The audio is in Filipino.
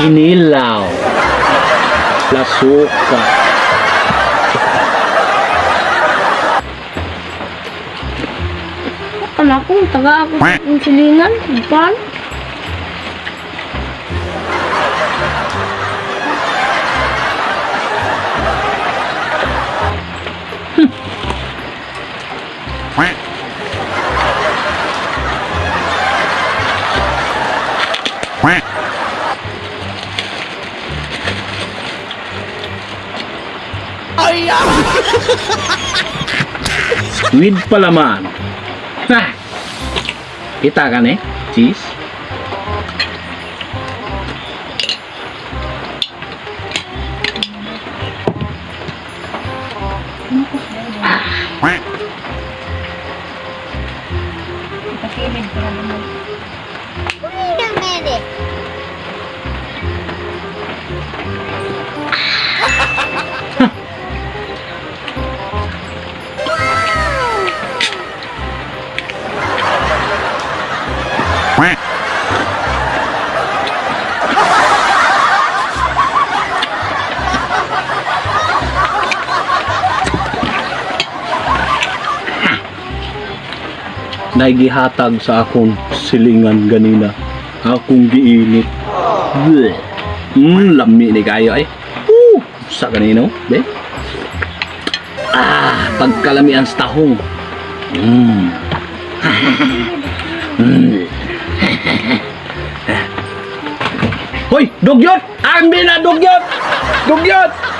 Kinilaw. Lasuka. Anak ko, taga ako ng silingan. Bukan? With palaman. Nah, kita kan cheese. Wait a minute. Naigihatag sa akong silingan ganina. Akong giinit. Bleh. Lami ni kayo ay. Sa kanino, be? Pagkalami ang stahong. Hoy, dugyot! Ang bina dugyot! Dugyot!